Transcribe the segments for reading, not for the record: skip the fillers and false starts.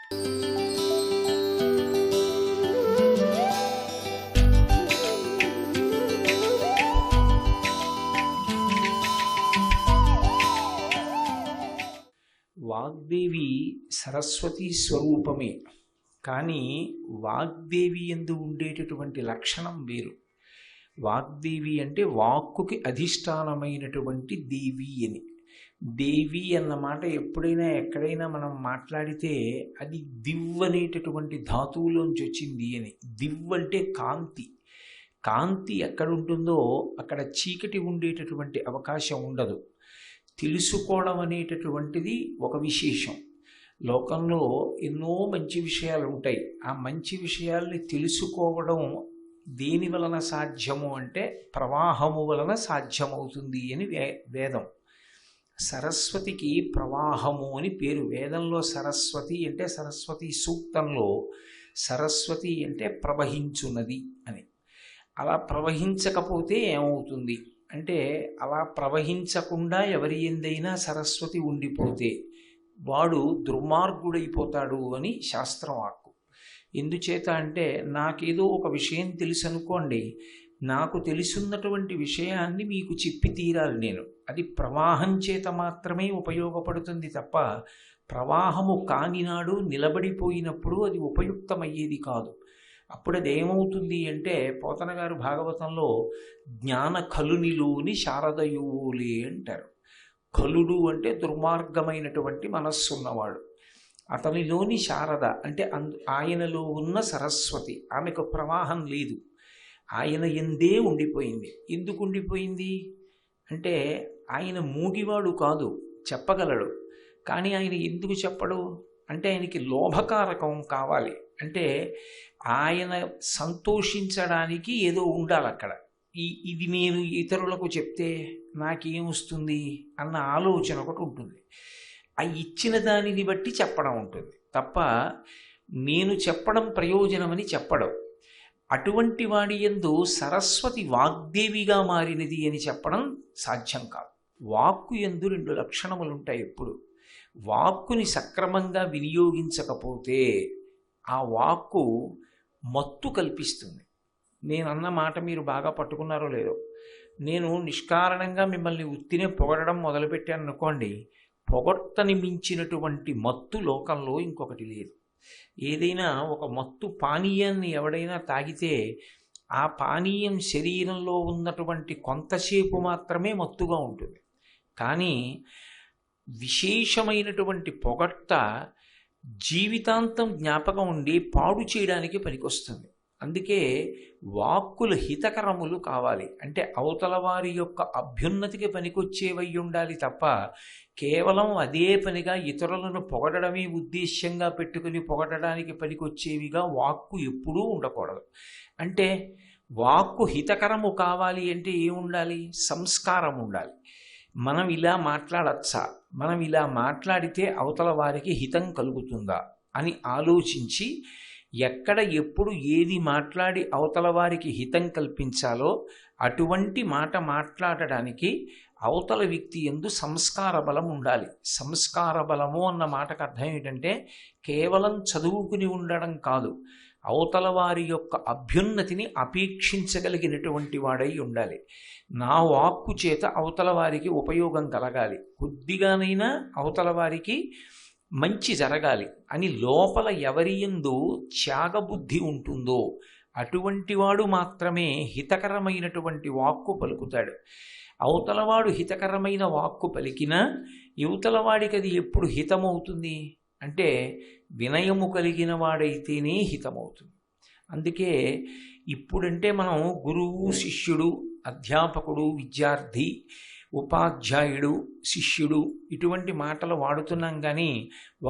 వాగ్దేవి సరస్వతీ స్వరూపమే. కానీ వాగ్దేవి యందు ఉండేటటువంటి లక్షణం వేరు. వాగ్దేవి అంటే వాక్కుకి అధిష్టానమైనటువంటి దేవి అని. దేవి అన్న మాట ఎప్పుడైనా ఎక్కడైనా మనం మాట్లాడితే అది దివ్ అనేటటువంటి ధాతువులోంచి వచ్చింది అని. దివ్ అంటే కాంతి. కాంతి ఎక్కడుంటుందో అక్కడ చీకటి ఉండేటటువంటి అవకాశం ఉండదు. తెలుసుకోవడం అనేటటువంటిది ఒక విశేషం. లోకంలో ఎన్నో మంచి విషయాలు ఉంటాయి. ఆ మంచి విషయాల్ని తెలుసుకోవడం దేని వలన సాధ్యము అంటే ప్రవాహము వలన సాధ్యమవుతుంది అని వేదం. సరస్వతికి ప్రవాహము అని పేరు. వేదంలో సరస్వతి అంటే సరస్వతి సూక్తంలో సరస్వతి అంటే ప్రవహించున్నది అని. అలా ప్రవహించకపోతే ఏమవుతుంది అంటే, అలా ప్రవహించకుండా ఎవరి ఎందైనా సరస్వతి ఉండిపోతే వాడు దుర్మార్గుడైపోతాడు అని శాస్త్రం వాక్కు. ఎందుచేత అంటే, నాకేదో ఒక విషయం తెలుసు అనుకోండి, నాకు తెలుసున్నటువంటి విషయాన్ని మీకు చెప్పి తీరాలి నేను. అది ప్రవాహం చేత మాత్రమే ఉపయోగపడుతుంది తప్ప ప్రవాహము కానినాడు నిలబడిపోయినప్పుడు అది ఉపయుక్తమయ్యేది కాదు. అప్పుడు అది ఏమవుతుంది అంటే, పోతన గారు భాగవతంలో జ్ఞాన కలునిలోని శారదయువులే అంటారు. కలుడు అంటే దుర్మార్గమైనటువంటి మనస్సు ఉన్నవాడు. అతనిలోని శారద అంటే ఆయనలో ఉన్న సరస్వతి. ఆమెకు ప్రవాహం లేదు, ఆయన ఎందే ఉండిపోయింది. ఎందుకు ఉండిపోయింది అంటే, ఆయన మూగివాడు కాదు, చెప్పగలడు. కానీ ఆయన ఎందుకు చెప్పడు అంటే, ఆయనకి లోభకారకం కావాలి. అంటే ఆయన సంతోషించడానికి ఏదో ఉండాలి అక్కడ. ఇది నేను ఇతరులకు చెప్తే నాకేమొస్తుంది అన్న ఆలోచన ఒకటి ఉంటుంది. ఆ ఇచ్చిన దానిని బట్టి చెప్పడం ఉంటుంది తప్ప నేను చెప్పడం ప్రయోజనమని చెప్పడం. అటువంటి వాడి యందు సరస్వతి వాగ్దేవిగా మారినది అని చెప్పడం సాధ్యం కాదు. వాక్కు యందు రెండు లక్షణములు ఉంటాయి. ఎప్పుడు వాక్కుని సక్రమంగా వినియోగించకపోతే ఆ వాక్కు మత్తు కల్పిస్తుంది. నేను అన్న మాట మీరు బాగా పట్టుకున్నారో లేదో, నేను నిష్కారణంగా మిమ్మల్ని ఉత్తినే పొగడడం మొదలుపెట్టాను అనుకోండి, పొగడ్తని మించినటువంటి మత్తు లోకంలో ఇంకొకటి లేదు. ఏదైనా ఒక మత్తు పానీయాన్ని ఎవడైనా తాగితే ఆ పానీయం శరీరంలో ఉన్నటువంటి కొంతసేపు మాత్రమే మత్తుగా ఉంటుంది. కానీ విశేషమైనటువంటి పొగడ్త జీవితాంతం జ్ఞాపకం ఉండి పాడు చేయడానికి పనికొస్తుంది. అందుకే వాక్కులు హితకరములు కావాలి. అంటే అవతల వారి యొక్క అభ్యున్నతికి పనికొచ్చేవై ఉండాలి తప్ప కేవలం అదే పనిగా ఇతరులను పొగడమే ఉద్దేశ్యంగా పెట్టుకుని పొగడడానికి పనికొచ్చేవిగా వాక్కు ఎప్పుడూ ఉండకూడదు. అంటే వాక్కు హితకరము కావాలి అంటే ఏముండాలి? సంస్కారం ఉండాలి. మనం ఇలా మాట్లాడచ్చా, మనం ఇలా మాట్లాడితే అవతల వారికి హితం కలుగుతుందా అని ఆలోచించి ఎక్కడ ఎప్పుడు ఏది మాట్లాడి అవతల వారికి హితం కల్పించాలో అటువంటి మాట మాట్లాడడానికి అవతల వ్యక్తి యందు సంస్కార బలం ఉండాలి. సంస్కార బలము అన్న మాటకు అర్థం ఏంటంటే కేవలం చదువుకుని ఉండడం కాదు, అవతల వారి యొక్క అభ్యున్నతిని అపేక్షించగలిగినటువంటి వాడై ఉండాలి. నా వాక్కు చేత అవతల వారికి ఉపయోగం కలగాలి, కొద్దిగానైనా అవతల వారికి మంచి జరగాలి అని లోపల ఎవరి యందు త్యాగబుద్ధి ఉంటుందో అటువంటి వాడు మాత్రమే హితకరమైనటువంటి వాక్కు పలుకుతాడు. అవతలవాడు హితకరమైన వాక్కు పలికినా యువతలవాడికి అది ఎప్పుడు హితమవుతుంది అంటే వినయము కలిగిన వాడైతేనే హితమవుతుంది. అందుకే ఇప్పుడంటే మనం గురువు శిష్యుడు, అధ్యాపకుడు విద్యార్థి, ఉపాధ్యాయుడు శిష్యుడు ఇటువంటి మాటలు వాడుతున్నాం. కానీ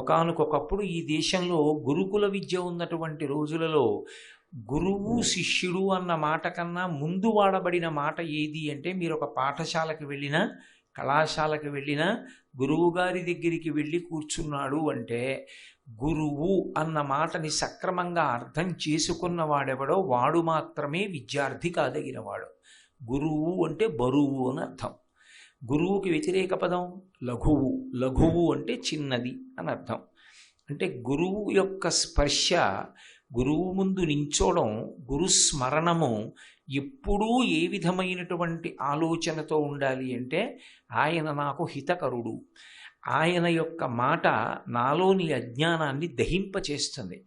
ఒకానొకప్పుడు ఈ దేశంలో గురుకుల విద్య ఉన్నటువంటి రోజులలో గురువు శిష్యుడు అన్న మాట కన్నా ముందు వాడబడిన మాట ఏది అంటే, మీరు ఒక పాఠశాలకు వెళ్ళినా కళాశాలకు వెళ్ళినా గురువుగారి దగ్గరికి వెళ్ళి కూర్చున్నాడు అంటే గురువు అన్న మాటని సక్రమంగా అర్థం చేసుకున్న వాడెవడో వాడు మాత్రమే విద్యార్థి కాదగినవాడు. గురువు అంటే బరువు అని అర్థం. గురువుకి వ్యతిరేక పదం లఘువు. లఘువు అంటే చిన్నది అని అర్థం. అంటే గురువు యొక్క స్పర్శ, గురువు ముందు నించోవడం, గురు స్మరణము ఎప్పుడూ ఏ విధమైనటువంటి ఆలోచనతో ఉండాలి అంటే ఆయన నాకు హితకరుడు, ఆయన యొక్క మాట నాలోని అజ్ఞానాన్ని దహింపచేస్తుంది,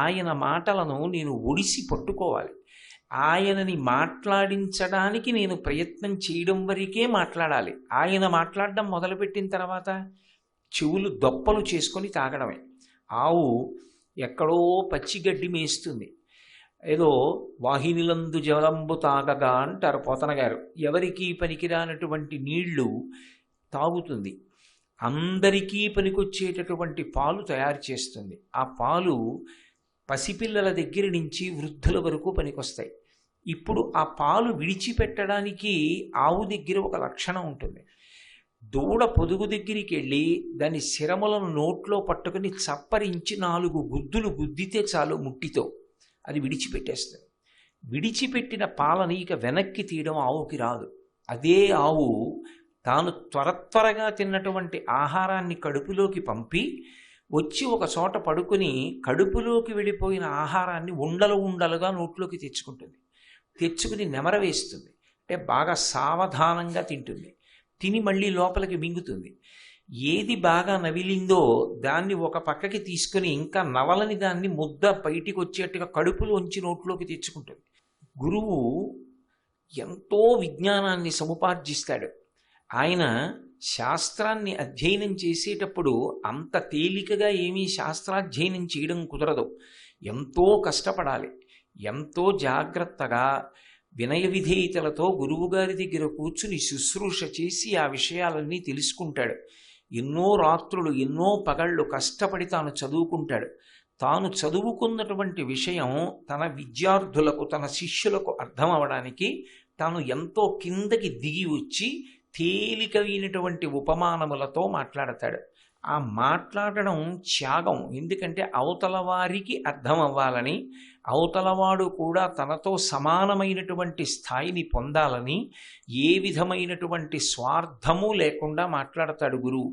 ఆయన మాటలను నేను ఒడిసి పట్టుకోవాలి, ఆయనని మాట్లాడించడానికి నేను ప్రయత్నం చేయడం వరకే మాట్లాడాలి. ఆయన మాట్లాడడం మొదలుపెట్టిన తర్వాత చెవులు దొప్పలు చేసుకొని తాగడమే. ఆవు ఎక్కడో పచ్చిగడ్డి మేస్తుంది, ఏదో వాహినిలందు జలంబు తాగగా అంటారు పోతన గారు. ఎవరికీ పనికిరానటువంటి నీళ్లు తాగుతుంది, అందరికీ పనికొచ్చేటటువంటి పాలు తయారు చేస్తుంది. ఆ పాలు పసిపిల్లల దగ్గర నుంచి వృద్ధుల వరకు పనికొస్తాయి. ఇప్పుడు ఆ పాలు విడిచిపెట్టడానికి ఆవు దగ్గర ఒక లక్షణం ఉంటుంది. దూడ పొదుగు దగ్గరికి వెళ్ళి దాని శిరములను నోట్లో పట్టుకుని చప్పరించి 4 గుద్దులు గుద్దితే చాలు ముట్టితో, అది విడిచిపెట్టేస్తుంది. విడిచిపెట్టిన పాలని ఇక వెనక్కి తీయడం ఆవుకి రాదు. అదే ఆవు తాను త్వరగా తిన్నటువంటి ఆహారాన్ని కడుపులోకి పంపి వచ్చి ఒక చోట పడుకుని కడుపులోకి వెళ్ళిపోయిన ఆహారాన్ని ఉండలుగా నోట్లోకి తెచ్చుకుంటుంది. తెచ్చుకుని నెమర వేస్తుంది, అంటే బాగా సావధానంగా తింటుంది. తిని మళ్ళీ లోపలికి మింగుతుంది. ఏది బాగా నవిలిందో దాన్ని ఒక పక్కకి తీసుకుని ఇంకా నవలని దాన్ని ముద్ద బయటికి వచ్చేట్టుగా కడుపులోంచి నోట్లోకి తెచ్చుకుంటుంది. గురువు ఎంతో విజ్ఞానాన్ని సముపార్జిస్తాడు. ఆయన శాస్త్రాన్ని అధ్యయనం చేసేటప్పుడు అంత తేలికగా ఏమీ శాస్త్రాధ్యయనం చేయడం కుదరదు. ఎంతో కష్టపడాలి, ఎంతో జాగ్రత్తగా వినయ విధేయతలతో గురువుగారి దగ్గర కూర్చుని శుశ్రూష చేసి ఆ విషయాలన్నీ తెలుసుకుంటాడు. ఎన్నో రాత్రులు ఎన్నో పగళ్ళు కష్టపడి తాను చదువుకుంటాడు. తాను చదువుకున్నటువంటి విషయం తన విద్యార్థులకు, తన శిష్యులకు అర్థం అవడానికి తాను ఎంతో కిందకి దిగి వచ్చి తేలికైనటువంటి ఉపమానములతో మాట్లాడతాడు. ఆ మాట్లాడడం త్యాగం. ఎందుకంటే అవతల వారికి అర్థం అవ్వాలని, అవతలవాడు కూడా తనతో సమానమైనటువంటి స్థాయిని పొందాలని ఏ విధమైనటువంటి స్వార్థము లేకుండా మాట్లాడతాడు గురువు.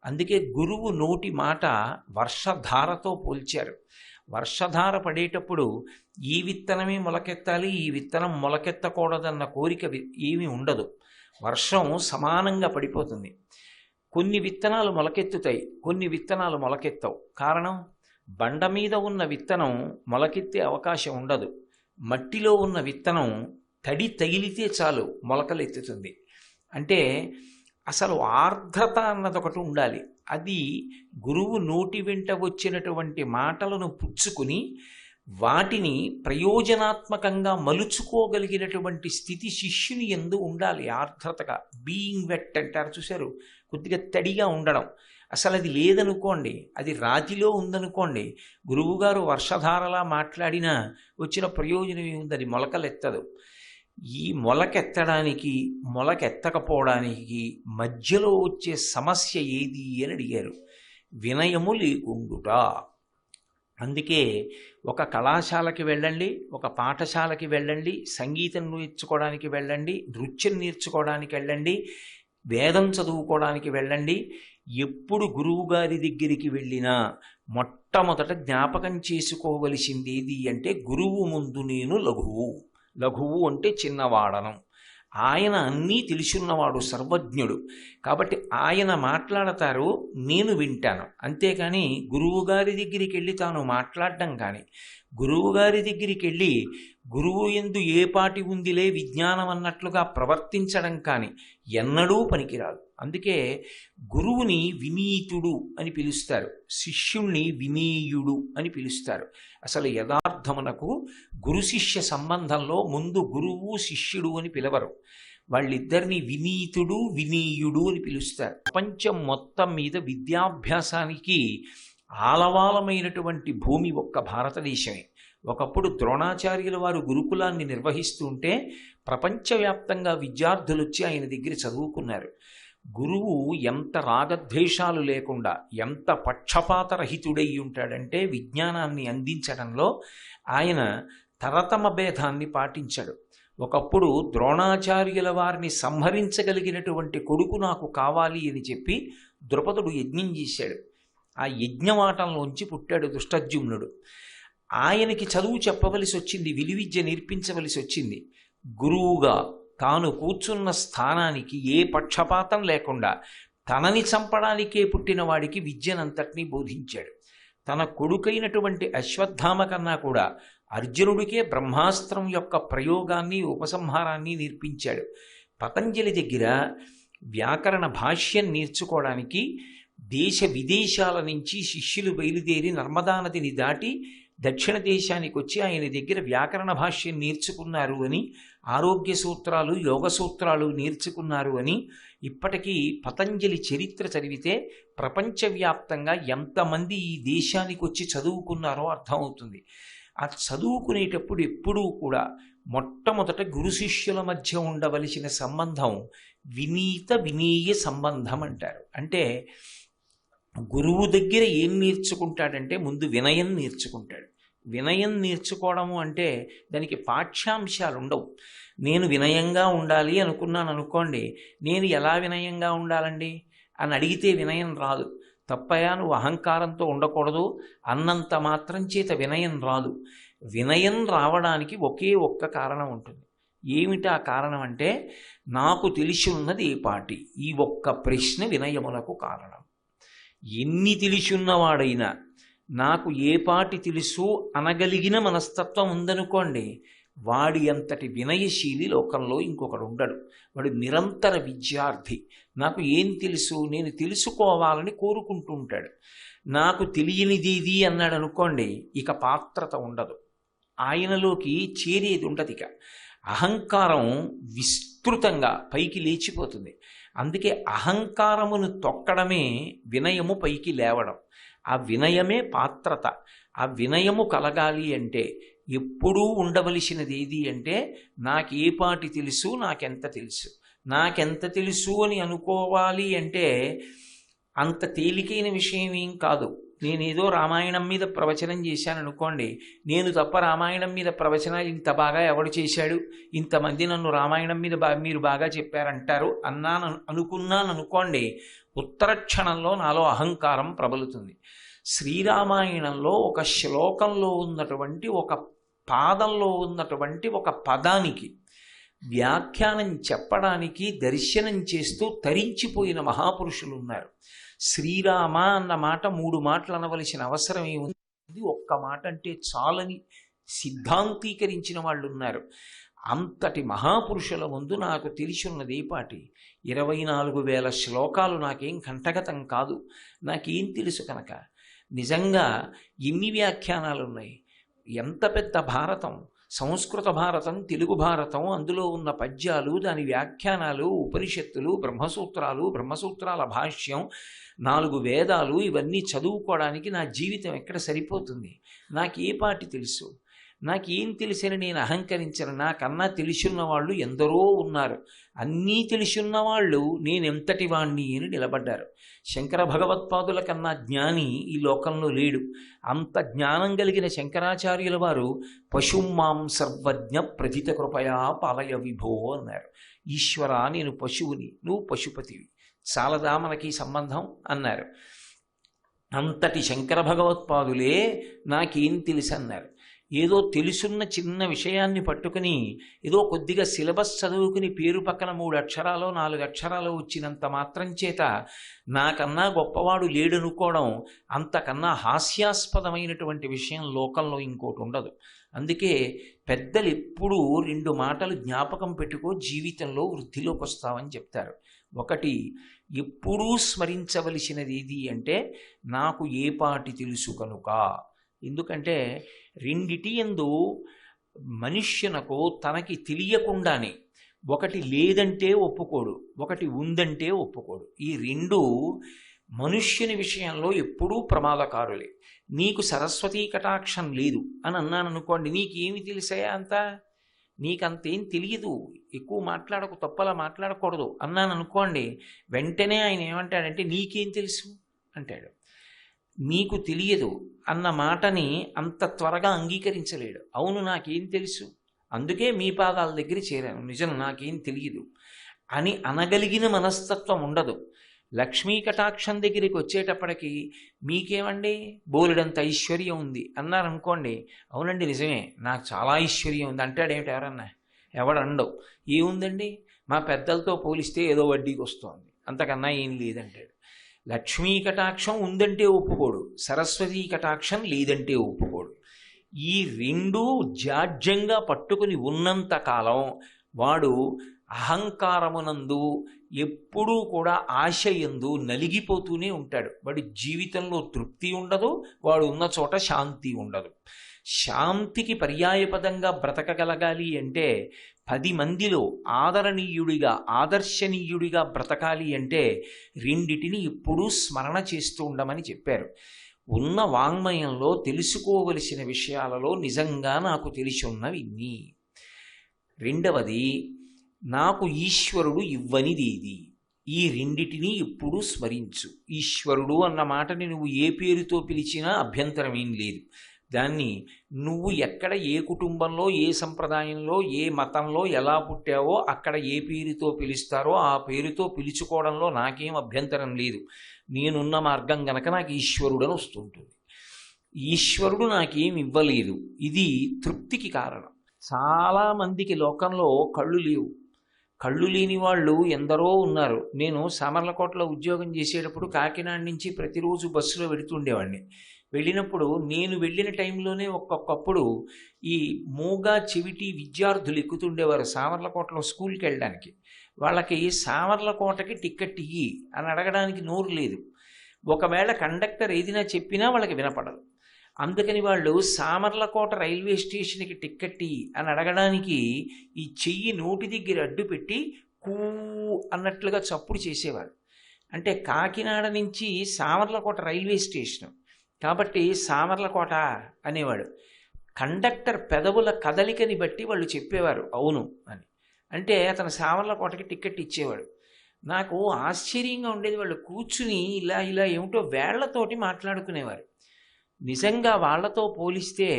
అందుకే గురువు నోటి మాట వర్షధారతో పోల్చారు. వర్షధార పడేటప్పుడు ఈ విత్తనమే మొలకెత్తాలి, ఈ విత్తనం మొలకెత్తకూడదన్న కోరిక ఏమీ ఉండదు. వర్షం సమానంగా పడిపోతుంది. కొన్ని విత్తనాలు మొలకెత్తుతాయి, కొన్ని విత్తనాలు మొలకెత్తవు. కారణం, బండ మీద ఉన్న విత్తనం మొలకెత్తే అవకాశం ఉండదు. మట్టిలో ఉన్న విత్తనం తడి తగిలితే చాలు మొలకలెత్తుతుంది. అంటే అసలు ఆర్ద్రత అన్నది ఒకటి ఉండాలి. అది గురువు నోటి వెంట వచ్చినటువంటి మాటలను పుచ్చుకుని వాటిని ప్రయోజనాత్మకంగా మలుచుకోగలిగినటువంటి స్థితి శిష్యుని యందు ఉండాలి. ఆర్ద్రతగా, బీయింగ్ వెట్ అంటారు చూశారు, కొద్దిగా తడిగా ఉండడం. అసలు అది లేదనుకోండి, అది రాతిలో ఉందనుకోండి, గురువుగారు వర్షధారలా మాట్లాడినా వచ్చిన ప్రయోజనం ఏముంది? అది మొలకలెత్తదు. ఈ మొలకెత్తడానికి మొలకెత్తకపోవడానికి మధ్యలో వచ్చే సమస్య ఏది అని అడిగారు. వినయము లేకుండుట. అందుకే ఒక కళాశాలకి వెళ్ళండి, ఒక పాఠశాలకి వెళ్ళండి, సంగీతం నేర్చుకోవడానికి వెళ్ళండి, నృత్యం నేర్చుకోవడానికి వెళ్ళండి, వేదం చదువుకోవడానికి వెళ్ళండి. ఎప్పుడు గురువుగారి దగ్గరికి వెళ్ళినా మొట్టమొదట జ్ఞాపకం చేసుకోవలసింది ఏది అంటే గురువు ముందు నేను లఘువు. లఘువు అంటే చిన్నవాడను. ఆయన అన్నీ తెలుసున్నవాడు, సర్వజ్ఞుడు. కాబట్టి ఆయన మాట్లాడతారు, నేను వింటాను. అంతేకాని గురువుగారి దగ్గరికి వెళ్ళి తాను మాట్లాడడం కానీ, గురువుగారి దగ్గరికి వెళ్ళి గురువు యందు ఏ పాటి ఉందిలే విజ్ఞానం అన్నట్లుగా ప్రవర్తించడం కానీ ఎన్నడూ పనికిరాదు. అందుకే గురువుని వినీతుడు అని పిలుస్తారు, శిష్యుణ్ణి వినీయుడు అని పిలుస్తారు. అసలు యథార్థమునకు గురు శిష్య సంబంధంలో ముందు గురువు శిష్యుడు అని పిలవరు. వాళ్ళిద్దరిని వినీతుడు వినీయుడు అని పిలుస్తారు. ప్రపంచం మొత్తం మీద విద్యాభ్యాసానికి ఆలవాలమైనటువంటి భూమి ఒక్క భారతదేశమే. ఒకప్పుడు ద్రోణాచార్యుల వారు గురుకులాన్ని నిర్వహిస్తూ ఉంటే ప్రపంచవ్యాప్తంగా విద్యార్థులు వచ్చి ఆయన దగ్గర చదువుకున్నారు. గురువు ఎంత రాగద్వేషాలు లేకుండా, ఎంత పక్షపాతరహితుడై ఉంటాడంటే విజ్ఞానాన్ని అందించడంలో ఆయన తరతమ భేదాన్ని పాటించాడు. ఒకప్పుడు ద్రోణాచార్యుల వారిని సంహరించగలిగినటువంటి కొడుకు నాకు కావాలి అని చెప్పి ద్రుపదుడు యజ్ఞం చేశాడు. ఆ యజ్ఞవాటంలోంచి పుట్టాడు ధృష్టద్యుమ్నుడు. ఆయనకి చదువు చెప్పవలసి వచ్చింది, విలువిద్య నేర్పించవలసి వచ్చింది. గురువుగా తాను కూర్చున్న స్థానానికి ఏ పక్షపాతం లేకుండా తనని చంపడానికే పుట్టిన వాడికి విద్యనంతటినీ బోధించాడు. తన కొడుకైనటువంటి అశ్వత్థామ కన్నా కూడా అర్జునుడికే బ్రహ్మాస్త్రం యొక్క ప్రయోగాన్ని ఉపసంహారాన్ని నేర్పించాడు. పతంజలి దగ్గర వ్యాకరణ భాష్యం నేర్చుకోవడానికి దేశ విదేశాల నుంచి శిష్యులు బయలుదేరి నర్మదా నదిని దాటి దక్షిణ దేశానికి వచ్చి ఆయన దగ్గర వ్యాకరణ భాష్యం నేర్చుకున్నారు అని, ఆరోగ్య సూత్రాలు యోగ సూత్రాలు నేర్చుకున్నారు అని ఇప్పటికీ పతంజలి చరిత్ర చదివితే ప్రపంచవ్యాప్తంగా ఎంతమంది ఈ దేశానికి వచ్చి చదువుకున్నారో అర్థమవుతుంది. ఆ చదువుకునేటప్పుడు ఎప్పుడూ కూడా మొట్టమొదట గురు శిష్యుల మధ్య ఉండవలసిన సంబంధం వినీత వినీయ సంబంధం అంటారు. అంటే గురువు దగ్గర ఏం నేర్చుకుంటాడంటే ముందు వినయం నేర్చుకుంటాడు. వినయం నేర్చుకోవడము అంటే దానికి పాఠ్యాంశాలు ఉండవు. నేను వినయంగా ఉండాలి అనుకున్నాను అనుకోండి, నేను ఎలా వినయంగా ఉండాలండి అని అడిగితే వినయం రాదు. తప్పయా, నువ్వు అహంకారంతో ఉండకూడదు అన్నంత మాత్రం చేత వినయం రాదు. వినయం రావడానికి ఒకే ఒక్క కారణం ఉంటుంది. ఏమిటి ఆ కారణం అంటే, నాకు తెలిసి ఉన్నది ఏ పాటి, ఈ ఒక్క ప్రశ్న వినయములకు కారణం. ఎన్ని తెలిసున్నవాడైనా నాకు ఏ పాటి తెలుసు అనగలిగిన మనస్తత్వం ఉందనుకోండి, వాడి అంతటి వినయశీలి లోకంలో ఇంకొకడు ఉండడు. వాడు నిరంతర విద్యార్థి. నాకు ఏం తెలుసు, నేను తెలుసుకోవాలని కోరుకుంటూ ఉంటాడు. నాకు తెలియనిది అన్నాడు అనుకోండి, ఇక పాత్రత ఉండదు, ఆయనలోకి చేరేది ఉండదు. ఇక అహంకారం విస్తృతంగా పైకి లేచిపోతుంది. అందుకే అహంకారమును తొక్కడమే వినయము పైకి లేవడం. ఆ వినయమే పాత్రత. ఆ వినయము కలగాలి అంటే ఎప్పుడూ ఉండవలసినది ఏది అంటే, నాకు ఏ పాటి తెలుసు, నాకెంత తెలుసు. నాకెంత తెలుసు అని అనుకోవాలి అంటే అంత తేలికైన విషయం ఏం కాదు. నేనేదో రామాయణం మీద ప్రవచనం చేశాను అనుకోండి, నేను తప్ప రామాయణం మీద ప్రవచనాలు ఇంత బాగా ఎవడు చేశాడు, ఇంతమంది నన్ను రామాయణం మీద మీరు బాగా చెప్పారంటారు అనుకున్నాను అనుకోండి, ఉత్తర క్షణంలో నాలో అహంకారం ప్రబలుతుంది. శ్రీరామాయణంలో ఒక శ్లోకంలో ఉన్నటువంటి ఒక పాదంలో ఉన్నటువంటి ఒక పదానికి వ్యాఖ్యానం చెప్పడానికి దర్శనం చేస్తూ తరించిపోయిన మహాపురుషులు ఉన్నారు. శ్రీరామ అన్న మాట 3 మాటలు అనవలసిన అవసరం ఏముంది, ఒక్క మాట అంటే చాలని సిద్ధాంతీకరించిన వాళ్ళు ఉన్నారు. అంతటి మహాపురుషుల ముందు నాకు తెలిసి ఉన్నది ఏ పాటి, 24,000 శ్లోకాలు నాకేం కంఠగతం కాదు. నాకేం తెలుసు కనుక నిజంగా ఎన్ని వ్యాఖ్యానాలు ఉన్నాయి. ఎంత పెద్ద భారతం, సంస్కృత భారతం, తెలుగు భారతం, అందులో ఉన్న పద్యాలు, దాని వ్యాఖ్యానాలు, ఉపనిషత్తులు, బ్రహ్మసూత్రాలు, బ్రహ్మసూత్రాల భాష్యం, 4 వేదాలు, ఇవన్నీ చదువుకోవడానికి నా జీవితం ఎక్కడ సరిపోతుంది? నాకు ఏ పాటి తెలుసు? నాకేం తెలిసిన నేను అహంకరించను. నాకన్నా తెలిసున్న వాళ్ళు ఎందరో ఉన్నారు. అన్నీ తెలిసున్న వాళ్ళు నేనెంతటి వాణ్ణి అని నిలబడ్డారు. శంకర భగవత్పాదుల కన్నా జ్ఞాని ఈ లోకంలో లేడు. అంత జ్ఞానం కలిగిన శంకరాచార్యుల వారు పశుమాం సర్వజ్ఞ ప్రథిత కృపయా పాలయ విభో అన్నారు. ఈశ్వర, నేను పశువుని, నువ్వు పశుపతివి, చాలదా మనకి సంబంధం అన్నారు. అంతటి శంకర భగవత్పాదులే నాకేం తెలుసు అన్నారు. ఏదో తెలుసున్న చిన్న విషయాన్ని పట్టుకుని ఏదో కొద్దిగా సిలబస్ చదువుకుని పేరు పక్కన 3 అక్షరాలు 4 అక్షరాలు వచ్చినంత మాత్రం చేత నాకన్నా గొప్పవాడు లేడనుకోవడం అంతకన్నా హాస్యాస్పదమైనటువంటి విషయం లోకంలో ఇంకోటి ఉండదు. అందుకే పెద్దలు ఎప్పుడూ 2 మాటలు జ్ఞాపకం పెట్టుకో, జీవితంలో వృద్ధిలోకి వస్తామని చెప్తారు. ఒకటి, ఎప్పుడూ స్మరించవలసినది ఏది అంటే, నాకు ఏ పాటి తెలుసు కనుక. ఎందుకంటే రెండిటి యందు మనుష్యునకు తనకి తెలియకుండానే ఒకటి లేదంటే ఒప్పుకోడు, ఒకటి ఉందంటే ఒప్పుకోడు. ఈ 2 మనుష్యుని విషయంలో ఎప్పుడూ ప్రమాదకారులే. నీకు సరస్వతీ కటాక్షం లేదు అని అన్నాను అనుకోండి, నీకేమి తెలిసాయా అంతా, నీకంతేం తెలియదు, ఎక్కువ మాట్లాడకు, తప్పలా మాట్లాడకూడదు అన్నాను అనుకోండి, వెంటనే ఆయన ఏమంటాడంటే నీకేం తెలుసు అంటాడు. నీకు తెలియదు అన్న మాటని అంత త్వరగా అంగీకరించలేడు. అవును, నాకేం తెలుసు, అందుకే మీ పాదాల దగ్గర చేరాను, నిజం నాకేం తెలియదు అని అనగలిగిన మనస్తత్వం ఉండదు. లక్ష్మీ కటాక్షం దగ్గరికి వచ్చేటప్పటికి మీకేమండి బోలెడంత ఐశ్వర్యం ఉంది అన్నారనుకోండి, అవునండి నిజమే నాకు చాలా ఐశ్వర్యం ఉంది అంటాడేమిటి ఎవరన్నా? ఎవడండవు. ఏముందండి మా పెద్దలతో పోలిస్తే ఏదో వడ్డీకి వస్తోంది, అంతకన్నా ఏం లేదంటాడు. లక్ష్మీ కటాక్షం ఉందంటే ఒప్పుకోడు, సరస్వతీ కటాక్షం లేదంటే ఒప్పుకోడు. ఈ రెండూ జాడ్యంగా పట్టుకుని ఉన్నంత కాలం వాడు అహంకారమునందు ఎప్పుడూ కూడా ఆశయందు నలిగిపోతూనే ఉంటాడు. వాడి జీవితంలో తృప్తి ఉండదు, వాడు ఉన్న చోట శాంతి ఉండదు. శాంతికి పర్యాయపదంగా బ్రతకగలగాలి అంటే 10 మందిలో ఆదరణీయుడిగా ఆదర్శనీయుడిగా బ్రతకాలి అంటే రెండిటిని ఎప్పుడూ స్మరణ చేస్తూ ఉండమని చెప్పారు. ఉన్న వాంగ్మయంలో తెలుసుకోవలసిన విషయాలలో నిజంగా నాకు తెలిసి ఉన్నవి ఇన్ని. రెండవది, నాకు ఈశ్వరుడు ఇవ్వనిదేది. ఈ రెండిటినీ ఎప్పుడూ స్మరించు. ఈశ్వరుడు అన్న మాటని నువ్వు ఏ పేరుతో పిలిచినా అభ్యంతరం ఏం లేదు. దాన్ని నువ్వు ఎక్కడ ఏ కుటుంబంలో ఏ సంప్రదాయంలో ఏ మతంలో ఎలా పుట్టావో అక్కడ ఏ పేరుతో పిలుస్తారో ఆ పేరుతో పిలుచుకోవడంలో నాకేం అభ్యంతరం లేదు. నేనున్న మార్గం గనక నాకు ఈశ్వరుడని వస్తుంటుంది. ఈశ్వరుడు నాకేం ఇవ్వలేదు, ఇది తృప్తికి కారణం. చాలామందికి లోకంలో కళ్ళు లేవు. కళ్ళు లేని వాళ్ళు ఎందరో ఉన్నారు. నేను సామర్లకోటలో ఉద్యోగం చేసేటప్పుడు కాకినాడ నుంచి ప్రతిరోజు బస్సులో వెళుతుండేవాడిని. వెళ్ళినప్పుడు నేను వెళ్ళిన టైంలోనే ఒక్కొక్కప్పుడు ఈ మూగా చెవిటి విద్యార్థులు ఎక్కుతుండేవారు సామర్లకోటలో స్కూల్కి వెళ్ళడానికి. వాళ్ళకి సామర్లకోటకి టికెట్ ఇయ్యి అని అడగడానికి నోరు లేదు. ఒకవేళ కండక్టర్ ఏదైనా చెప్పినా వాళ్ళకి వినపడదు. అందుకని వాళ్ళు సామర్లకోట రైల్వే స్టేషన్కి టిక్కెట్ అని అడగడానికి ఈ చెయ్యి నోటి దగ్గర అడ్డు పెట్టి కూ అన్నట్లుగా చప్పుడు చేసేవారు. అంటే కాకినాడ నుంచి సామర్లకోట రైల్వే స్టేషన్ కాబట్టి సామర్లకోట అనేవాడు. కండక్టర్ పెదవుల కదలికని బట్టి వాళ్ళు చెప్పేవారు అవును అని. అంటే అతను సామర్లకోటకి టిక్కెట్ ఇచ్చేవాడు. నాకు ఆశ్చర్యంగా ఉండేది, వాళ్ళు కూర్చుని ఇలా ఇలా ఏమిటో వేళ్లతోటి మాట్లాడుకునేవారు. నిజంగా వాళ్లతో పోలిస్తే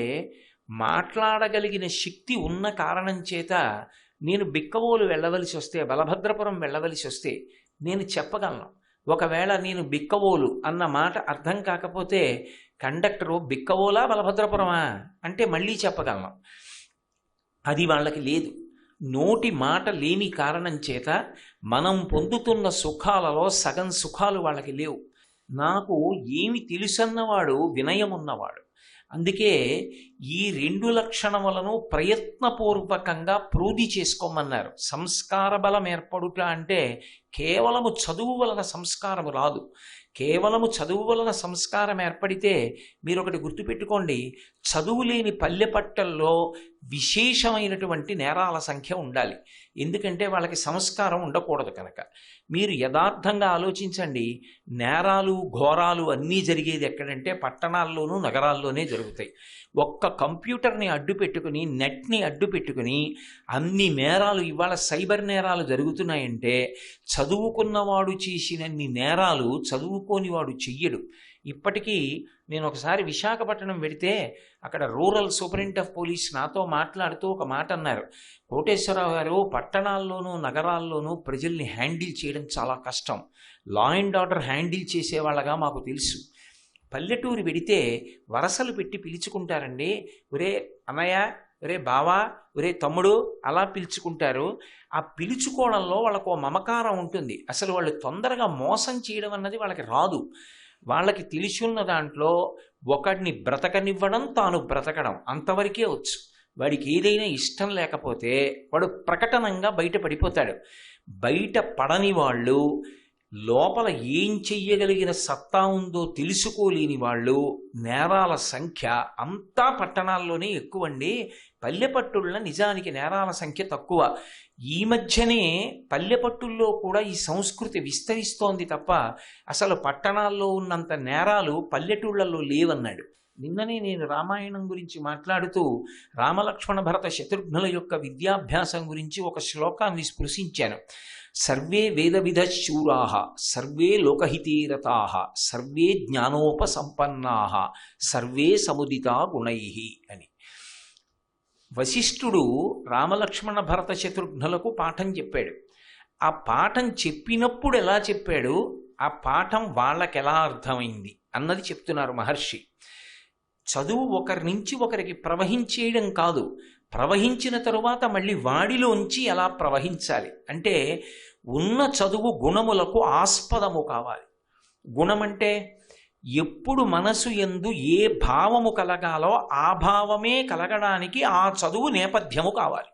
మాట్లాడగలిగిన శక్తి ఉన్న కారణం చేత నేను బిక్కవోలు వెళ్ళవలసి వస్తే, బలభద్రపురం వెళ్ళవలసి వస్తే నేను చెప్పగలను. ఒకవేళ నేను బిక్కవోలు అన్న మాట అర్థం కాకపోతే కండక్టరు బిక్కవోలా బలభద్రపురమా అంటే మళ్ళీ చెప్పగలను. అది వాళ్ళకి లేదు. నోటి మాట లేని కారణం చేత మనం పొందుతున్న సుఖాలలో సగం సుఖాలు వాళ్ళకి లేవు. నాకు ఏమి తెలుసన్నవాడు వినయం ఉన్నవాడు. అందుకే ఈ 2 లక్షణములను ప్రయత్నపూర్వకంగా ప్రోధి చేసుకోమన్నారు. సంస్కార బలం ఏర్పడుట అంటే కేవలము చదువు వలన సంస్కారము రాదు. కేవలము చదువు వలన సంస్కారం ఏర్పడితే మీరు ఒకటి గుర్తుపెట్టుకోండి, చదువు లేని పల్లె పట్టల్లో విశేషమైనటువంటి నేరాల సంఖ్య ఉండాలి. ఎందుకంటే వాళ్ళకి సంస్కారం ఉండకూడదు కనుక. మీరు యథార్థంగా ఆలోచించండి, నేరాలు ఘోరాలు అన్నీ జరిగేది ఎక్కడంటే పట్టణాల్లోనూ నగరాల్లోనే జరుగుతాయి. ఒక్క కంప్యూటర్ని అడ్డు పెట్టుకుని నెట్ని అడ్డు పెట్టుకుని అన్ని నేరాలు ఇవాళ సైబర్ నేరాలు జరుగుతున్నాయంటే చదువుకున్నవాడు చేసినన్ని నేరాలు చదువుకోని వాడు చెయ్యడు. ఇప్పటికీ నేను ఒకసారి విశాఖపట్నం వెడితే అక్కడ రూరల్ సూపరింటెండెంట్ ఆఫ్ పోలీస్ నాతో మాట్లాడుతూ ఒక మాట అన్నారు. కోటేశ్వరరావు గారు, పట్టణాల్లోనూ నగరాల్లోనూ ప్రజల్ని హ్యాండిల్ చేయడం చాలా కష్టం. లా అండ్ ఆర్డర్ హ్యాండిల్ చేసేవాళ్ళగా మాకు తెలుసు. పల్లెటూరు వెడితే వరసలు పెట్టి పిలుచుకుంటారండి. ఒరే అన్నయ్య, ఒరే బావా, ఒరే తమ్ముడు అలా పిలుచుకుంటారు. ఆ పిలుచుకోవడంలో వాళ్ళకు మమకారం ఉంటుంది. అసలు వాళ్ళు తొందరగా మోసం చేయడం అన్నది వాళ్ళకి రాదు. వాళ్ళకి తెలిసున్న దాంట్లో ఒకడిని బ్రతకనివ్వడం, తాను బ్రతకడం అంతవరకే వచ్చు. వాడికి ఏదైనా ఇష్టం లేకపోతే వాడు ప్రకటనంగా బయట పడిపోతాడు. బయట పడని వాళ్ళు, లోపల ఏం చెయ్యగలిగిన సత్తా ఉందో తెలుసుకోలేని వాళ్ళు నేరాల సంఖ్య అంతా పట్టణాల్లోనే ఎక్కువండి. పల్లెపట్టుళ్ళ నిజానికి నేరాల సంఖ్య తక్కువ. ఈ మధ్యనే పల్లెపట్టుల్లో కూడా ఈ సంస్కృతి విస్తరిస్తోంది తప్ప అసలు పట్టణాల్లో ఉన్నంత నేరాలు పల్లెటూళ్ళల్లో లేవన్నాడు. నిన్ననే నేను రామాయణం గురించి మాట్లాడుతూ రామలక్ష్మణ భరత శత్రుఘ్నుల యొక్క విద్యాభ్యాసం గురించి ఒక శ్లోకాన్ని స్పృశించాను. సర్వే వేదవిధ శూరాః సర్వే లోకహితేరతాః సర్వే జ్ఞానోపసంపన్నాః సర్వే సముదితా గుణైః అని. వశిష్ఠుడు రామలక్ష్మణ భరత శత్రుఘ్నులకు పాఠం చెప్పాడు. ఆ పాఠం చెప్పినప్పుడు ఎలా చెప్పాడు, ఆ పాఠం వాళ్ళకి ఎలా అర్థమైంది అన్నది చెప్తున్నారు మహర్షి. చదువు ఒకరి నుంచి ఒకరికి ప్రవహించేయడం కాదు, ప్రవహించిన తరువాత మళ్ళీ వాడిలోంచి ఎలా ప్రవహించాలి అంటే ఉన్న చదువు గుణములకు ఆస్పదము కావాలి. గుణమంటే ఎప్పుడు మనసు యందు ఏ భావము కలగాలో ఆ భావమే కలగడానికి ఆ చదువు నేపథ్యము కావాలి.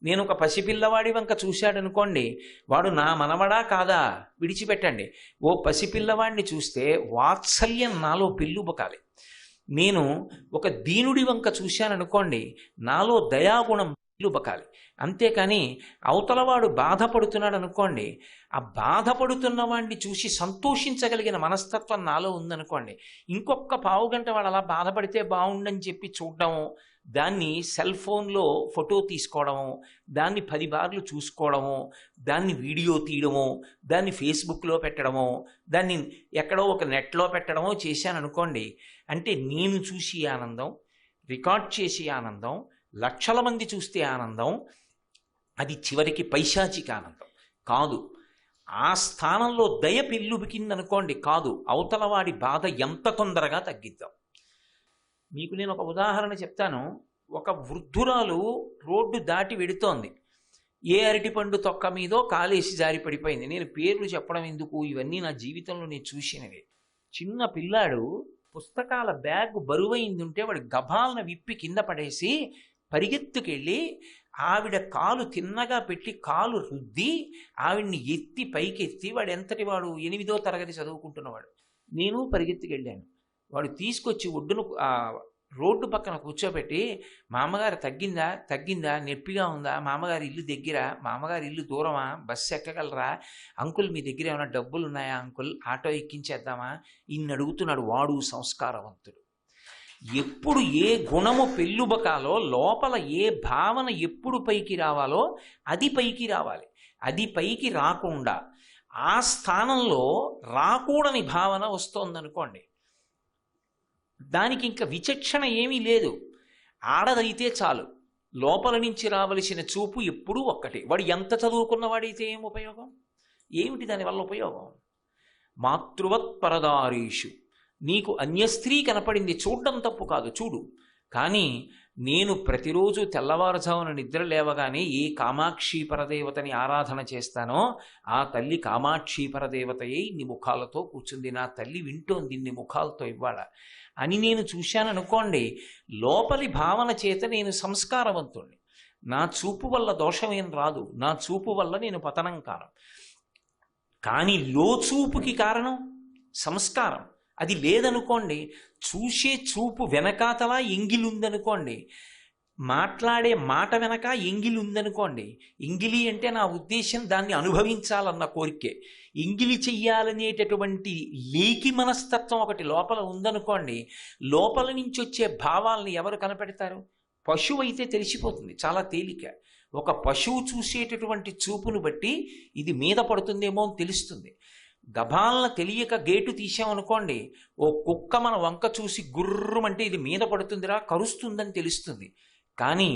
నేను ఒక పసిపిల్లవాడి వంక చూశాడనుకోండి, వాడు నా మనవడా కాదా విడిచిపెట్టండి. ఓ పసిపిల్లవాడిని చూస్తే వాత్సల్యం నాలో పెళ్ళుబకాలి. నేను ఒక దీనుడి వంక చూశాననుకోండి, నాలో దయాగుణం పెళ్ళుబకాలి. అంతేకాని అవతలవాడు బాధపడుతున్నాడు అనుకోండి, ఆ బాధపడుతున్న వాడిని చూసి సంతోషించగలిగిన మనస్తత్వం నాలో ఉందనుకోండి, ఇంకొక పావుగంట వాడు అలా బాధపడితే బాగుండని చెప్పి చూడడము, దాన్ని సెల్ ఫోన్లో ఫోటో తీసుకోవడము, దాన్ని 10 బార్లు చూసుకోవడము, దాన్ని వీడియో తీయడము, దాన్ని ఫేస్బుక్లో పెట్టడము, దాన్ని ఎక్కడో ఒక నెట్లో పెట్టడమో చేశాను అనుకోండి, అంటే నేను చూసి ఆనందం, రికార్డ్ చేసి ఆనందం, లక్షల మంది చూస్తే ఆనందం, అది చివరికి పైశాచిక ఆనందం కాదు. ఆ స్థానంలో దయ పెళ్ళుబికిందనుకోండి, కాదు, అవతలవాడి బాధ ఎంత తొందరగా తగ్గిద్దాం. మీకు నేను ఒక ఉదాహరణ చెప్తాను. ఒక వృద్ధురాలు రోడ్డు దాటి వెడుతోంది. ఏ అరటిపండు తొక్క మీదో కాలేసి జారి పడిపోయింది. నేను పేర్లు చెప్పడం ఎందుకు, ఇవన్నీ నా జీవితంలో నేను చూసినవి. చిన్న పిల్లాడు పుస్తకాల బ్యాగ్ బరువైంది ఉంటే వాడు గభాలన విప్పి కింద పడేసి పరిగెత్తుకెళ్ళి ఆవిడ కాలు తిన్నగా పెట్టి కాలు రుద్ది ఆవిడ్ని ఎత్తి పైకెత్తి, వాడు ఎంతటి వాడు 8వ తరగతి చదువుకుంటున్నవాడు. నేను పరిగెత్తుకెళ్ళాను. వాడు తీసుకొచ్చి ఒడ్డును రోడ్డు పక్కన కూర్చోబెట్టి, మామగారు తగ్గిందా, నొప్పిగా ఉందా, మామగారి ఇల్లు దగ్గర, మామగారి ఇల్లు దూరమా, బస్సు ఎక్కగలరా, అంకుల్ మీ దగ్గర ఏమైనా డబ్బులు ఉన్నాయా అంకుల్, ఆటో ఎక్కించేద్దామా, ఇన్ని అడుగుతున్నాడు. వాడు సంస్కారవంతుడు. ఎప్పుడు ఏ గుణము పెళ్ళుబకాలో, లోపల ఏ భావన ఎప్పుడు పైకి రావాలో అది పైకి రావాలి. అది పైకి రాకుండా ఆ స్థానంలో రాకూడని భావన వస్తోందనుకోండి, దానికి ఇంకా విచక్షణ ఏమీ లేదు. ఆడదైతే చాలు, లోపల నుంచి రావలసిన చూపు ఎప్పుడూ ఒక్కటే. వాడు ఎంత చదువుకున్నవాడైతే ఏం ఉపయోగం, ఏమిటి దానివల్ల ఉపయోగం? మాతృవత్ పరదారీషు, నీకు అన్యస్త్రీ కనపడింది, చూడడం తప్పు కాదు, చూడు. కానీ నేను ప్రతిరోజు తెల్లవారుజామున నిద్ర లేవగానే ఏ కామాక్షి పరదేవతని ఆరాధన చేస్తానో ఆ తల్లి కామాక్షి పరదేవతయే ఇన్ని ముఖాలతో కూర్చుంది, నా తల్లి వింటోంది ఇన్ని ముఖాలతో ఇవ్వాల అని నేను చూశాననుకోండి, లోపలి భావన చేత నేను సంస్కారవంతుణ్ణి. నా చూపు వల్ల దోషమేం రాదు, నా చూపు వల్ల నేను పతనం కాను. కానీ లోచూపుకి కారణం సంస్కారం. అది లేదనుకోండి, చూసే చూపు వెనకాతలా ఎంగిలుందనుకోండి, మాట్లాడే మాట వెనక ఎంగిలి ఉందనుకోండి. ఎంగిలి అంటే నా ఉద్దేశం దాన్ని అనుభవించాలన్న కోరికే. ఎంగిలి చెయ్యాలనేటటువంటి లేకి మనస్తత్వం ఒకటి లోపల ఉందనుకోండి, లోపల నుంచి వచ్చే భావాలని ఎవరు కనపెడతారు? పశువు అయితే తెలిసిపోతుంది, చాలా తేలిక. ఒక పశువు చూసేటటువంటి చూపును బట్టి ఇది మీద పడుతుందేమో అని తెలుస్తుంది. గభాలన తెలియక గేటు తీసామనుకోండి, ఓ కుక్క మన వంక చూసి గుర్రమంటే ఇది మీద పడుతుందిరా, కరుస్తుందని తెలుస్తుంది. కానీ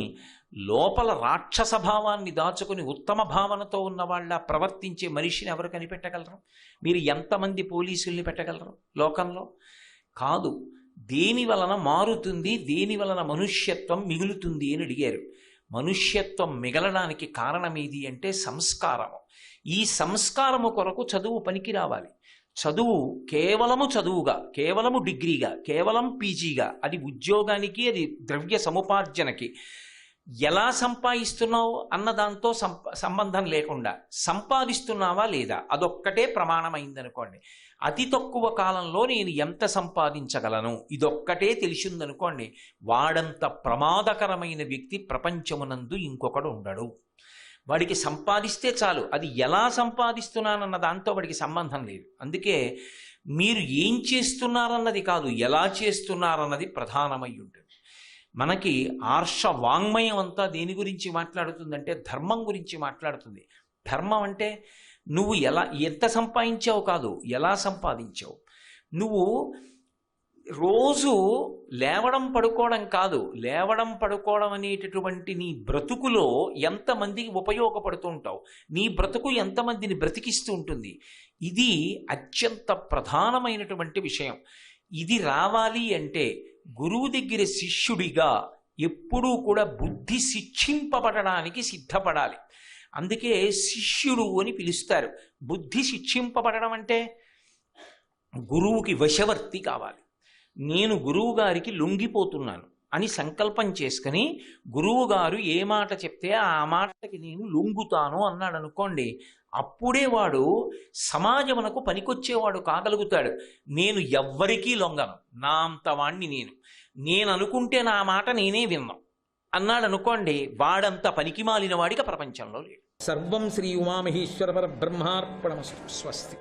లోపల రాక్షస భావాన్ని దాచుకుని ఉత్తమ భావనతో ఉన్న వాళ్ళ ప్రవర్తించే మనిషిని ఎవరు కనిపెట్టగలరు? మీరు ఎంతమంది పోలీసుల్ని పెట్టగలరు లోకంలో? కాదు. దేని వలన మారుతుంది, దేని వలన మనుష్యత్వం మిగులుతుంది అని అడిగారు. మనుష్యత్వం మిగలడానికి కారణమేది అంటే సంస్కారము. ఈ సంస్కారము కొరకు చదువు పనికి రావాలి. చదువు కేవలము చదువుగా, కేవలము డిగ్రీగా, కేవలం పీజీగా, అది ఉద్యోగానికి, అది ద్రవ్య సముపార్జనకి, ఎలా సంపాదిస్తున్నావు అన్న దాంతో సంబంధం లేకుండా సంపాదిస్తున్నావా లేదా అదొక్కటే ప్రమాణమైందనుకోండి. అతి తక్కువ కాలంలో నేను ఎంత సంపాదించగలను ఇదొక్కటే తెలిసిందనుకోండి, వాడంత ప్రమాదకరమైన వ్యక్తి ప్రపంచమునందు ఇంకొకడు ఉండడు. వాడికి సంపాదిస్తే చాలు, అది ఎలా సంపాదిస్తున్నానన్న దాంతో వాడికి సంబంధం లేదు. అందుకే మీరు ఏం చేస్తున్నారన్నది కాదు, ఎలా చేస్తున్నారన్నది ప్రధానమై ఉంటుంది. మనకి ఆర్ష వాంగ్మయం అంతా దేని గురించి మాట్లాడుతుందంటే ధర్మం గురించి మాట్లాడుతుంది. ధర్మం అంటే నువ్వు ఎంత సంపాదించావు కాదు, ఎలా సంపాదించావు. నువ్వు రోజు లేవడం పడుకోవడం కాదు, లేవడం పడుకోవడం అనేటటువంటి నీ బ్రతుకులో ఎంతమందికి ఉపయోగపడుతూ ఉంటావు, నీ బ్రతుకు ఎంతమందిని బ్రతికిస్తూ ఉంటుంది. ఇది అత్యంత ప్రధానమైనటువంటి విషయం. ఇది రావాలి అంటే గురువు దగ్గర శిష్యుడిగా ఎప్పుడూ కూడా బుద్ధి శిక్షింపబడడానికి సిద్ధపడాలి. అందుకే శిష్యుడు అని పిలుస్తారు. బుద్ధి శిక్షింపబడడం అంటే గురువుకి వశవర్తి కావాలి. నేను గురువు గారికి లొంగిపోతున్నాను అని సంకల్పం చేసుకుని గురువు గారు ఏ మాట చెప్తే ఆ మాటకి నేను లొంగుతాను అన్నాడు అనుకోండి, అప్పుడే వాడు సమాజమునకు పనికొచ్చేవాడు కాగలుగుతాడు. నేను ఎవ్వరికీ లొంగను, నా అంతవాణ్ణి నేను అనుకుంటే నా మాట నేనే విన్నాం అన్నాడు అనుకోండి, వాడంత పనికి మాలిన వాడిగా ప్రపంచంలో లేడు. సర్వం శ్రీ ఉమామహేశ్వర పరబ్రహ్మార్పణమస్తు. స్వస్తి.